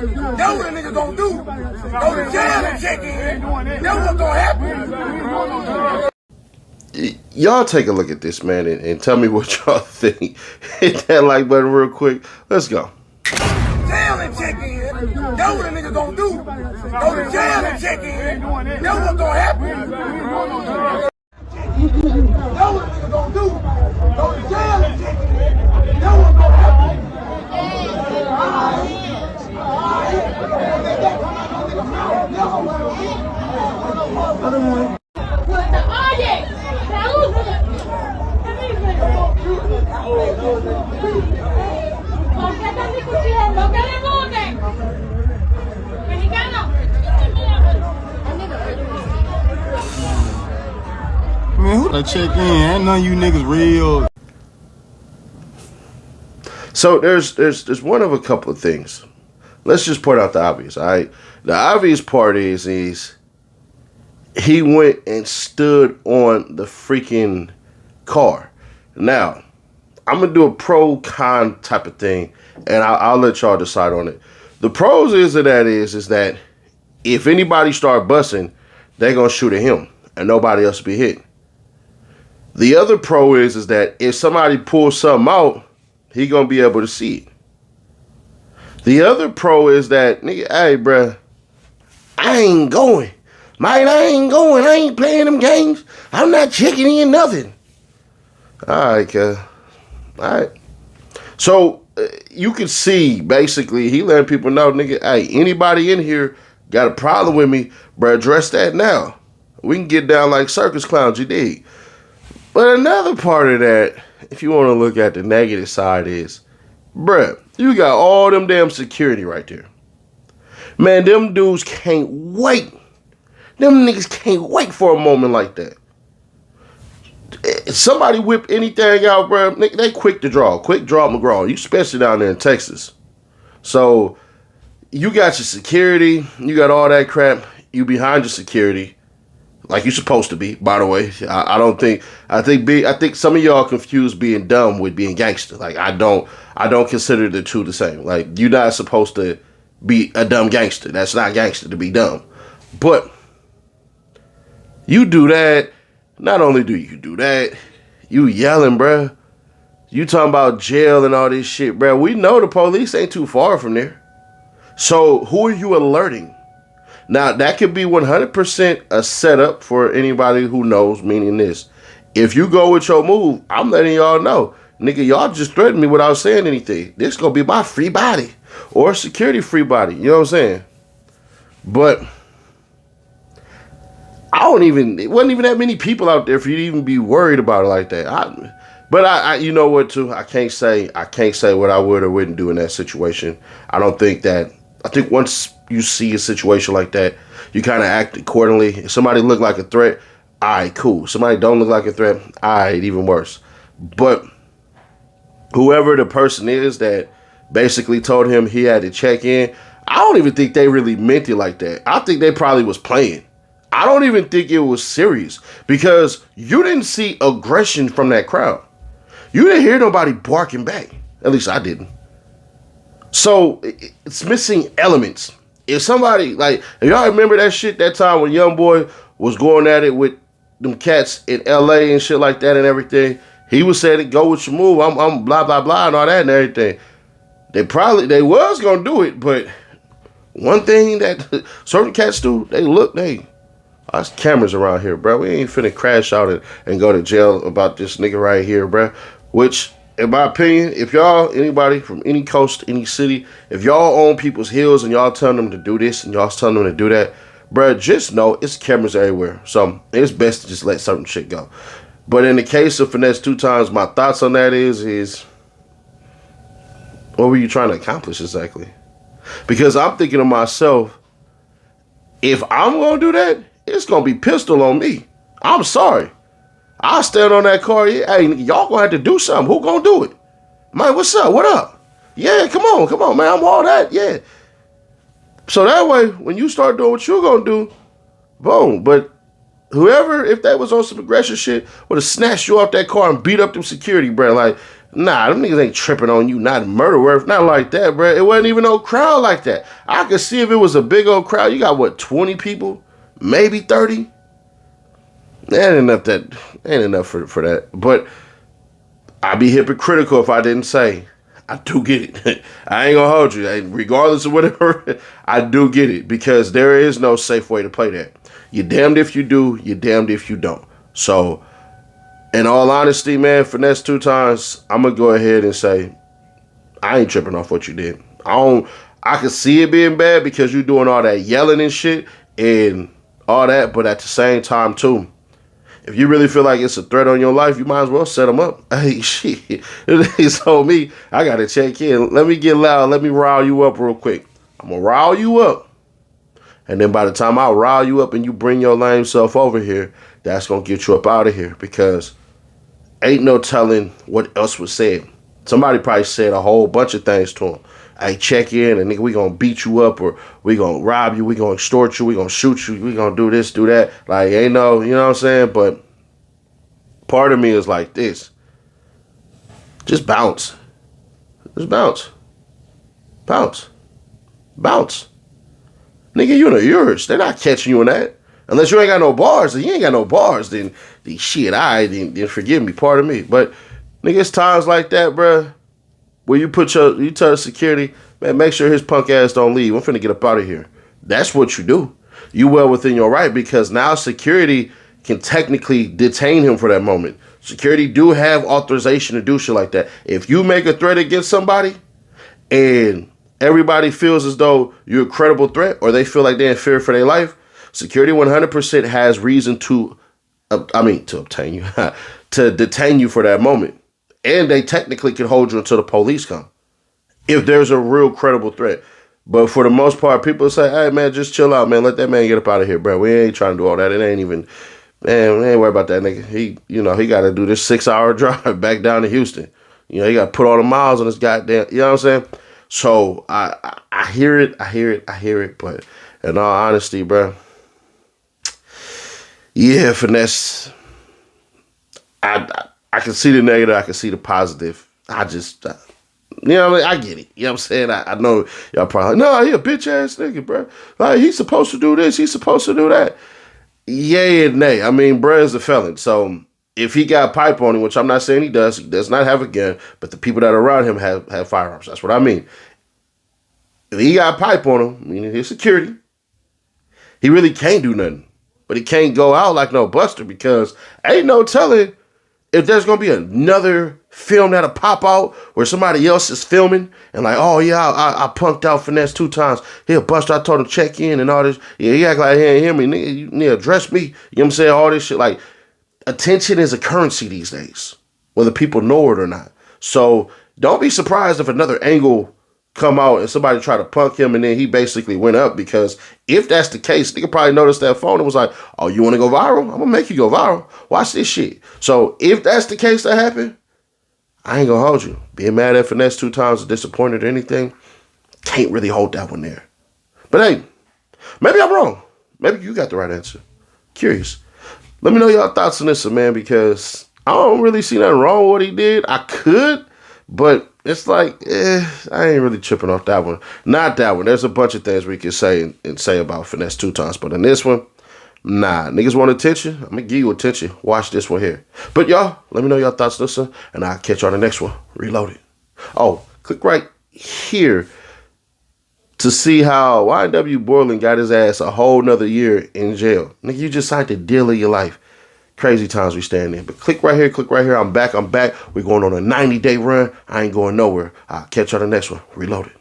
That's what a nigga gonna do. Go to jail and check in. That's what's gonna happen. Y'all take a look at this, man, and tell me what y'all think. Hit that like button real quick. Let's go. Jail and check in. That's what a nigga gonna do. Go to jail and check in. That's what's gonna happen. That's what a nigga gonna do. Go to jail and check in. That's what's gonna happen. ¿Por qué están discutiendo? ¿Qué discuten? ¿Mexicano? Man, who the check in? Ain't none of you niggas real. So there's one of a couple of things. Let's just point out the obvious, all right? The obvious part is he went and stood on the freaking car. Now, I'm going to do a pro-con type of thing, and I'll let y'all decide on it. The pros is that if anybody start busting, they're going to shoot at him, and nobody else will be hit. The other pro is that if somebody pulls something out, he going to be able to see it. The other pro is that, nigga, hey, bruh, I ain't going. Man, I ain't going. I ain't playing them games. I'm not checking in nothing. All right, cuz. All right. So you can see, basically, he letting people know, nigga, hey, anybody in here got a problem with me, bruh, address that now. We can get down like circus clowns, you dig? But another part of that, if you want to look at the negative side is, bruh, you got all them damn security right there. Man, them dudes can't wait. Them niggas can't wait for a moment like that. Somebody whip anything out, bruh, they quick to draw. Quick draw McGraw. You especially down there in Texas. So, you got your security. You got all that crap. You behind your security. Like you're supposed to be, by the way. I think some of y'all confuse being dumb with being gangster. Like I don't consider the two the same. Like you're not supposed to be a dumb gangster. That's not gangster to be dumb. But you do that, not only do you do that, you yelling, bruh. You talking about jail and all this shit, bruh. We know the police ain't too far from there. So who are you alerting? Now, that could be 100% a setup for anybody who knows, meaning this. If you go with your move, I'm letting y'all know. Nigga, y'all just threatened me without saying anything. This going to be my free body or security free body. You know what I'm saying? But it wasn't even that many people out there for you to even be worried about it like that. But you know what, too? I can't say what I would or wouldn't do in that situation. I think once you see a situation like that, you kind of act accordingly. If somebody look like a threat, all right, cool. Somebody don't look like a threat, all right, even worse. But whoever the person is that basically told him he had to check in, I don't even think they really meant it like that. I think they probably was playing. I don't even think it was serious because you didn't see aggression from that crowd. You didn't hear nobody barking back. At least I didn't. So it's missing elements. If somebody, like, if y'all remember that shit that time when Young Boy was going at it with them cats in LA and shit like that and everything, he was saying, go with your move. I'm blah, blah, blah and all that and everything. They was going to do it, but one thing that certain cats do, there's cameras around here, bro. We ain't finna crash out and go to jail about this nigga right here, bro. Which, in my opinion, if anybody from any coast, any city, if y'all own people's hills and y'all telling them to do this and y'all telling them to do that, bruh, just know it's cameras everywhere. So it's best to just let certain shit go. But in the case of Finesse2Tymes, my thoughts on that is what were you trying to accomplish exactly? Because I'm thinking to myself, if I'm going to do that, it's going to be pistol on me. I'm sorry. I'll stand on that car. Yeah, hey, y'all going to have to do something. Who going to do it? Man, what's up? What up? Yeah, come on, man. I'm all that. Yeah. So that way, when you start doing what you're going to do, boom. But whoever, if that was on some aggressive shit, would have snatched you off that car and beat up them security, bro. Like, Nah, them niggas ain't tripping on you, not murder worth, not like that, bro. It wasn't even no crowd like that. I could see if it was a big old crowd. You got what, 20 people, maybe 30. That ain't enough for that. But I'd be hypocritical if I didn't say I do get it. I ain't gonna hold you. Regardless of whatever, I do get it because there is no safe way to play that. You're damned if you do. You're damned if you don't. So. In all honesty, man, Finesse2Tymes, I'm going to go ahead and say, I ain't tripping off what you did. I can see it being bad because you're doing all that yelling and shit and all that, but at the same time, too, if you really feel like it's a threat on your life, you might as well set them up. Hey, shit. They told me, I got to check in. Let me get loud. Let me rile you up real quick. I'm going to rile you up. And then by the time I rile you up and you bring your lame self over here, that's going to get you up out of here because ain't no telling what else was said. Somebody probably said a whole bunch of things to him. Hey, check in, and nigga, we gonna beat you up, or we gonna rob you, we gonna extort you, we gonna shoot you, we gonna do this, do that. Like, ain't no, you know what I'm saying? But part of me is like this. Just bounce. Just bounce. Bounce. Bounce. Nigga, you in the yours. They're not catching you in that. Unless you ain't got no bars, and you ain't got no bars, then shit, then forgive me, pardon me. But nigga, it's times like that, bruh, where you tell security, man, make sure his punk ass don't leave. I'm finna get up out of here. That's what you do. You well within your right because now security can technically detain him for that moment. Security do have authorization to do shit like that. If you make a threat against somebody and everybody feels as though you're a credible threat or they feel like they're in fear for their life, security 100% has reason to obtain you, to detain you for that moment. And they technically can hold you until the police come if there's a real credible threat. But for the most part, people say, hey, man, just chill out, man. Let that man get up out of here, bro. We ain't trying to do all that. It ain't even, man, we ain't worry about that nigga. He got to do this 6-hour drive back down to Houston. You know, he got to put all the miles on his goddamn, you know what I'm saying? So I hear it. But in all honesty, bro, yeah, Finesse. I can see the negative. I can see the positive. I just, you know what I mean? I get it. You know what I'm saying? I know y'all probably, no, he a bitch ass nigga, bro. Like, he's supposed to do this. He's supposed to do that. Yay and nay. I mean, bro is a felon. So if he got pipe on him, which I'm not saying he does not have a gun, but the people that are around him have firearms. That's what I mean. If he got pipe on him, meaning his security, he really can't do nothing. But he can't go out like no buster because ain't no telling if there's going to be another film that'll pop out where somebody else is filming and like, oh, yeah, I punked out Finesse2Tymes. He a buster. I told him check in and all this. Yeah, he act like he ain't hear me. Nigga, you need to address me. You know what I'm saying? All this shit. Like, attention is a currency these days, whether people know it or not. So don't be surprised if another angle come out and somebody try to punk him and then he basically went up because if that's the case, nigga probably noticed that phone and was like, oh, you want to go viral? I'm going to make you go viral. Watch this shit. So if that's the case that happened, I ain't going to hold you. Being mad at Finesse2Tymes or disappointed or anything, can't really hold that one there. But hey, maybe I'm wrong. Maybe you got the right answer. Curious. Let me know your thoughts on this one, man, because I don't really see nothing wrong with what he did. I could, but it's like, I ain't really tripping off that one. Not that one. There's a bunch of things we can say and say about Finesse2Tymes, but in this one, nah. Niggas want attention? I'm gonna give you attention. Watch this one here. But y'all, let me know your thoughts on this one, and I'll catch you on the next one. Reloaded. Oh, click right here to see how YNW Borland got his ass a whole nother year in jail. Nigga, you just signed the deal of your life. Crazy times we stand in. But click right here. I'm back. We're going on a 90-day run. I ain't going nowhere. I'll catch you on the next one. Reloaded.